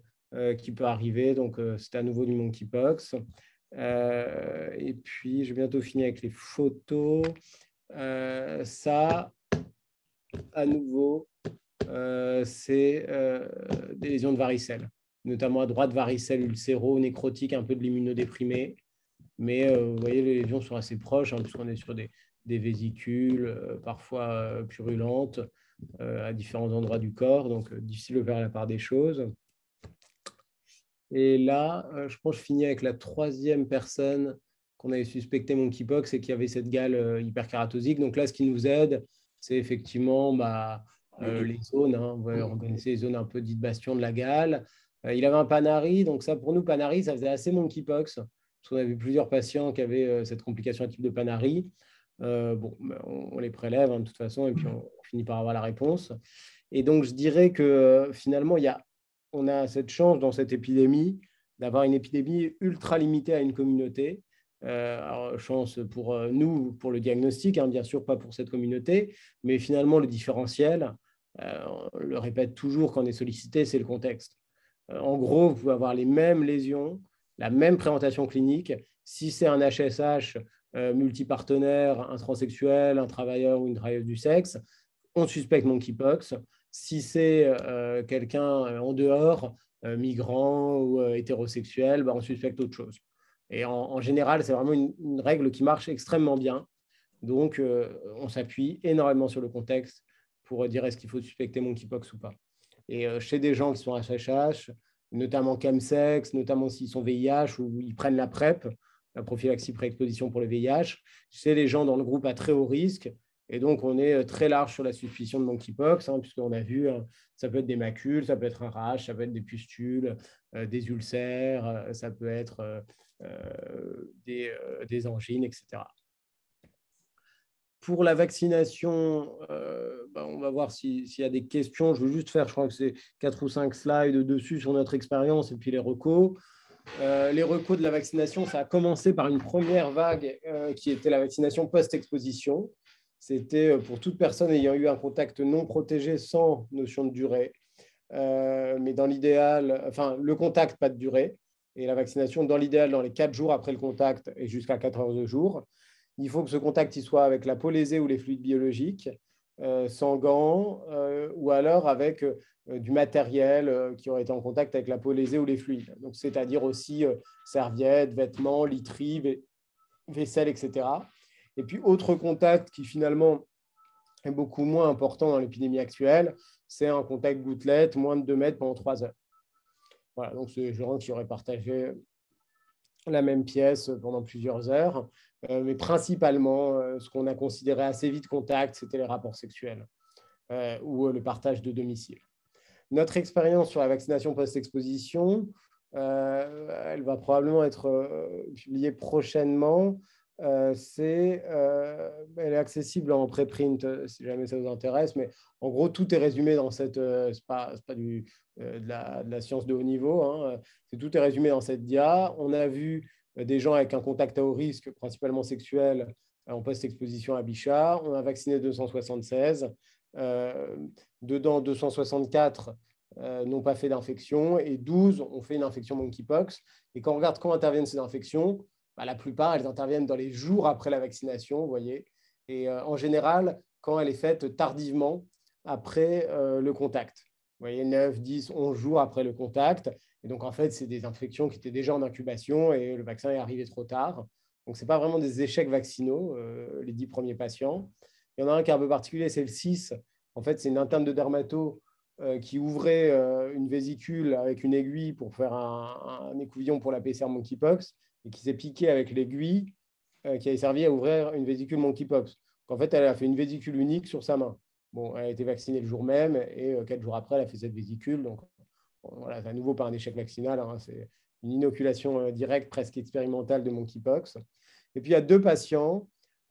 qui peut arriver. Donc, c'est à nouveau du monkeypox. Et puis, je vais bientôt finir avec les photos. Ça, à nouveau, c'est des lésions de varicelle, notamment à droite, varicelle ulcéro-nécrotique, un peu de l'immunodéprimé. Mais vous voyez, les lésions sont assez proches, puisqu'on est sur des vésicules, parfois purulentes, à différents endroits du corps, donc difficile de faire la part des choses. Et là, je pense que je finis avec la troisième personne qu'on avait suspecté monkeypox et qui avait cette gale hyperkératosique. Donc là, ce qui nous aide, c'est effectivement les zones. Vous reconnaissez les zones un peu dites bastion de la gale. Il avait un Panari, donc ça, pour nous, Panari, ça faisait assez monkeypox, parce qu'on a vu plusieurs patients qui avaient cette complication à type de Panari. On les prélève de toute façon, et puis on finit par avoir la réponse. Et donc, je dirais que finalement, on a cette chance dans cette épidémie d'avoir une épidémie ultra limitée à une communauté. Alors, chance pour nous, pour le diagnostic, bien sûr pas pour cette communauté, mais finalement le différentiel, on le répète toujours quand on est sollicité, c'est le contexte. En gros, vous pouvez avoir les mêmes lésions, la même présentation clinique. Si c'est un HSH multipartenaire, un transsexuel, un travailleur ou une travailleuse du sexe, on suspecte monkeypox. Si c'est quelqu'un en dehors, migrant ou hétérosexuel, on suspecte autre chose. Et en général, c'est vraiment une règle qui marche extrêmement bien. Donc, on s'appuie énormément sur le contexte pour dire est-ce qu'il faut suspecter monkeypox ou pas. Et chez des gens qui sont HHH, notamment chemsex, notamment s'ils sont VIH ou ils prennent la PrEP, la prophylaxie pré-exposition pour le VIH, chez les gens dans le groupe à très haut risque. Et donc, on est très large sur la suspicion de monkeypox, puisqu'on a vu, ça peut être des macules, ça peut être un rash, ça peut être des pustules, des ulcères, ça peut être des angines, etc. Pour la vaccination, on va voir s'il y a des questions. Je veux juste faire, je crois que c'est 4 ou 5 slides dessus sur notre expérience et puis les recos. Les recos de la vaccination, ça a commencé par une première vague qui était la vaccination post-exposition. C'était pour toute personne ayant eu un contact non protégé sans notion de durée. Mais dans l'idéal, le contact, pas de durée. Et la vaccination, dans l'idéal, dans les 4 jours après le contact et jusqu'à 14 jours. Il faut que ce contact il soit avec la peau lésée ou les fluides biologiques, sans gants, ou alors avec du matériel qui aurait été en contact avec la peau lésée ou les fluides. Donc, c'est-à-dire aussi serviettes, vêtements, literie, vaisselle, etc. Et puis, autre contact qui finalement est beaucoup moins important dans l'épidémie actuelle, c'est un contact gouttelette, moins de 2 mètres pendant 3 heures. Voilà, donc c'est des gens qui auraient partagé la même pièce pendant plusieurs heures. Mais principalement, ce qu'on a considéré assez vite contact, c'était les rapports sexuels ou le partage de domicile. Notre expérience sur la vaccination post-exposition, elle va probablement être publiée prochainement. Elle est accessible en préprint si jamais ça vous intéresse, mais en gros, tout est résumé dans cette... c'est pas de la science de haut niveau, tout est résumé dans cette dia. On a vu des gens avec un contact à haut risque, principalement sexuel, en post-exposition à Bichat. On a vacciné 276. Dedans, 264 n'ont pas fait d'infection et 12 ont fait une infection monkeypox. Et quand on regarde quand interviennent ces infections, la plupart, elles interviennent dans les jours après la vaccination, vous voyez. Et en général, quand elle est faite tardivement après le contact. Vous voyez, 9, 10, 11 jours après le contact. Et donc, en fait, c'est des infections qui étaient déjà en incubation et le vaccin est arrivé trop tard. Donc, ce n'est pas vraiment des échecs vaccinaux, les 10 premiers patients. Il y en a un qui est un peu particulier, c'est le 6. En fait, c'est une interne de dermato qui ouvrait une vésicule avec une aiguille pour faire un écouvillon pour la PCR monkeypox et qui s'est piqué avec l'aiguille qui avait servi à ouvrir une vésicule monkeypox. En fait, elle a fait une vésicule unique sur sa main. Bon, elle a été vaccinée le jour même et 4 jours après, elle a fait cette vésicule. Donc, voilà, c'est à nouveau pas un échec vaccinal. une inoculation directe, presque expérimentale de monkeypox. Et puis, il y a 2 patients,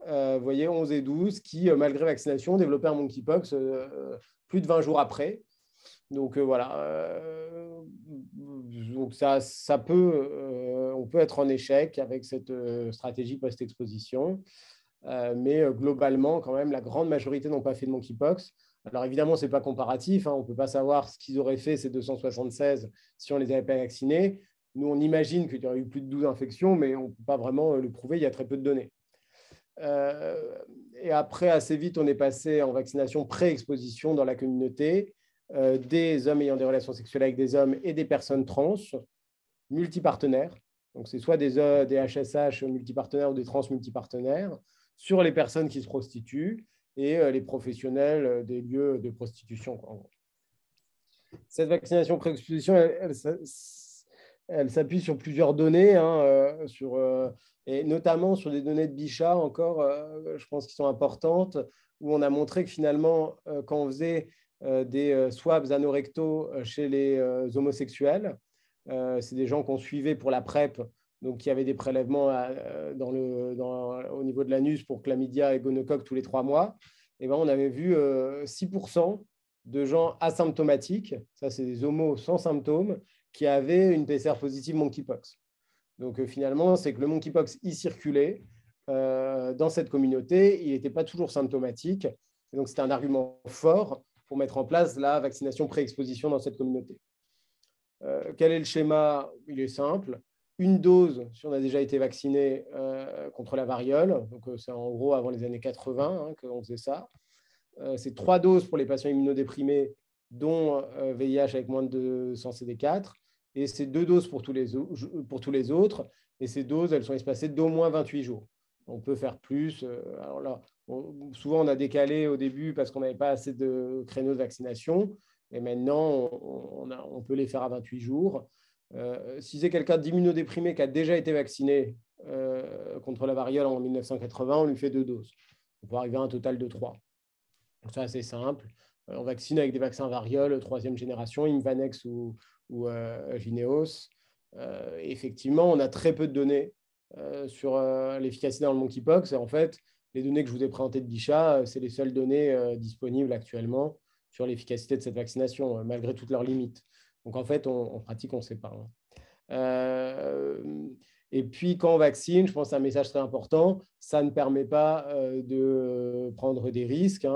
vous voyez, 11 et 12, qui, malgré vaccination, ont développé un monkeypox plus de 20 jours après. Donc, voilà. Donc, ça peut, on peut être en échec avec cette stratégie post-exposition. Mais globalement, quand même, la grande majorité n'ont pas fait de monkeypox. Alors évidemment, ce n'est pas comparatif, hein, on ne peut pas savoir ce qu'ils auraient fait, ces 276, si on ne les avait pas vaccinés. Nous, on imagine qu'il y aurait eu plus de 12 infections, mais on ne peut pas vraiment le prouver, il y a très peu de données. Et après, assez vite, on est passé en vaccination pré-exposition dans la communauté des hommes ayant des relations sexuelles avec des hommes et des personnes trans multipartenaires. Donc, c'est soit des HSH multipartenaires ou des trans multipartenaires sur les personnes qui se prostituent et les professionnels des lieux de prostitution. Cette vaccination pré-exposition, elle s'appuie sur plusieurs données, hein, et notamment sur des données de Bichat encore, je pense, qui sont importantes, où on a montré que finalement, quand on faisait des swabs anorectaux chez les homosexuels, c'est des gens qu'on suivait pour la PrEP, donc il y avait des prélèvements au niveau de l'anus pour chlamydia et gonocoque tous les 3 mois. Et ben, on avait vu 6% de gens asymptomatiques, ça c'est des homos sans symptômes, qui avaient une PCR positive monkeypox. Donc finalement, c'est que le monkeypox y circulait dans cette communauté, il n'était pas toujours symptomatique. Et donc c'était un argument fort pour mettre en place la vaccination pré-exposition dans cette communauté. Quel est le schéma? Il est simple. Une dose si on a déjà été vacciné contre la variole. Donc, c'est en gros avant les années 80 qu'on faisait ça. C'est 3 doses pour les patients immunodéprimés, dont VIH avec moins de 100 CD4. Et c'est 2 doses pour tous les autres. Et ces doses, elles sont espacées d'au moins 28 jours. On peut faire plus. Alors là, souvent, on a décalé au début parce qu'on n'avait pas assez de créneaux de vaccination. Et maintenant, on peut les faire à 28 jours. Si c'est quelqu'un d'immunodéprimé qui a déjà été vacciné contre la variole en 1980, on lui fait 2 doses. On peut arriver à un total de 3. Donc, c'est assez simple. On vaccine avec des vaccins variole, 3e génération, Imvanex ou Jynneos. Effectivement, on a très peu de données sur l'efficacité dans le monkeypox. Et en fait, les données que je vous ai présentées de Bichat, c'est les seules données disponibles actuellement sur l'efficacité de cette vaccination, malgré toutes leurs limites. Donc, en fait, en pratique, on ne sait pas. Et puis, quand on vaccine, je pense que c'est un message très important, ça ne permet pas de prendre des risques,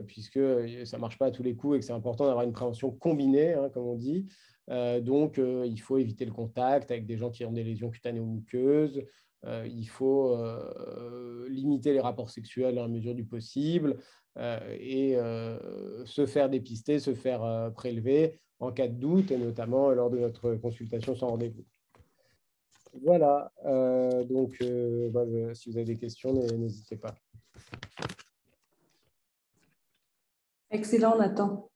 puisque ça ne marche pas à tous les coups et que c'est important d'avoir une prévention combinée, comme on dit. Donc, il faut éviter le contact avec des gens qui ont des lésions cutanées ou muqueuses. Il faut limiter les rapports sexuels dans la mesure du possible et se faire dépister, se faire prélever en cas de doute et notamment lors de notre consultation sans rendez-vous. Voilà, donc si vous avez des questions, n'hésitez pas. Excellent, Nathan.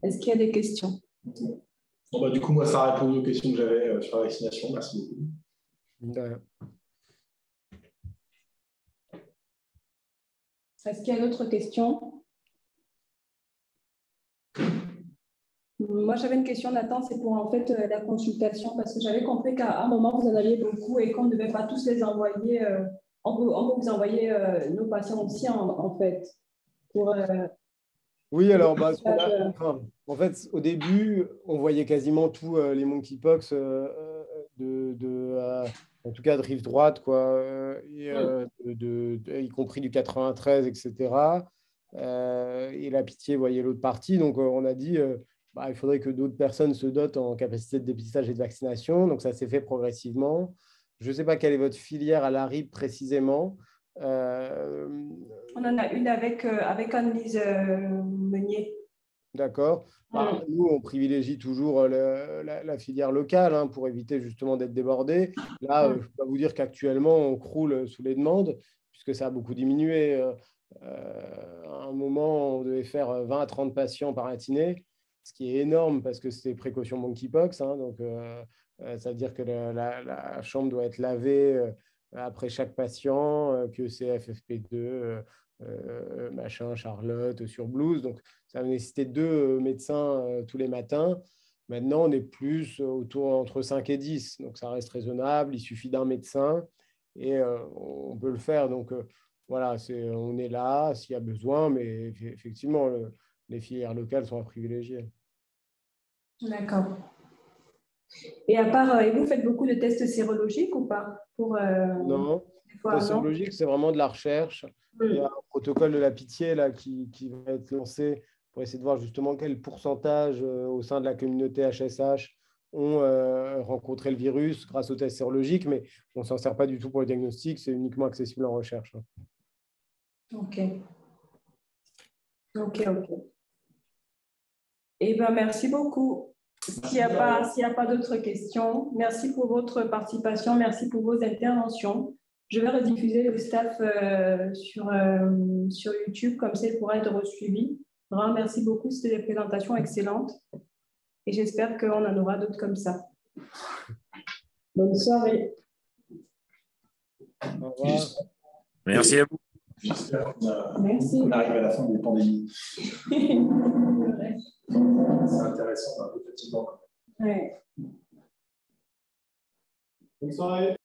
Est-ce qu'il y a des questions? Bon, du coup, moi, ça a répondu aux questions que j'avais sur la vaccination. Merci beaucoup. De rien. Est-ce qu'il y a d'autres questions? Moi, j'avais une question, Nathan, c'est pour en fait la consultation, parce que j'avais compris qu'à un moment, vous en aviez beaucoup et qu'on ne devait pas tous les envoyer. On peut vous envoyer nos patients aussi, en fait. Pour, oui, alors, en fait, au début, on voyait quasiment tous les monkeypox, en tout cas de rive droite, quoi, y compris du 93, etc. Et la Pitié voyait l'autre partie. Donc, on a dit il faudrait que d'autres personnes se dotent en capacité de dépistage et de vaccination. Donc, ça s'est fait progressivement. Je ne sais pas quelle est votre filière à la RIP précisément. On en a une avec Anne-Lise Meunier. D'accord. Nous, on privilégie toujours la filière locale pour éviter justement d'être débordé. Là, je ne peux pas vous dire qu'actuellement, on croule sous les demandes puisque ça a beaucoup diminué. À un moment, on devait faire 20 à 30 patients par matinée, ce qui est énorme parce que c'est précaution monkeypox. Donc, ça veut dire que la chambre doit être lavée après chaque patient, que c'est FFP2, machin, Charlotte, sur blouse. Donc, ça va nécessiter 2 médecins tous les matins. Maintenant, on est plus autour entre 5 et 10. Donc, ça reste raisonnable. Il suffit d'un médecin et on peut le faire. Donc, voilà, on est là s'il y a besoin, mais effectivement, les filières locales sont à privilégier. D'accord. Et à part, et vous faites beaucoup de tests sérologiques ou pas pour, Non, fois, sérologique, c'est vraiment de la recherche. Il y a un protocole de la pitié là, qui va être lancé pour essayer de voir justement quel pourcentage au sein de la communauté HSH ont rencontré le virus grâce aux tests sérologiques, mais on ne s'en sert pas du tout pour le diagnostic, c'est uniquement accessible en recherche. Ok. Ok. Eh bien, merci beaucoup. S'il n'y a pas d'autres questions, merci pour votre participation, merci pour vos interventions. Je vais rediffuser le staff sur YouTube, comme ça il pourra être suivi. Vraiment, merci beaucoup, c'était des présentations excellentes et j'espère qu'on en aura d'autres comme ça. Bonne soirée. Au revoir. Merci à vous. J'espère qu'on arrive à la fin de la pandémie. C'est intéressant, un peu fatigant. Ouais. Bonne soirée.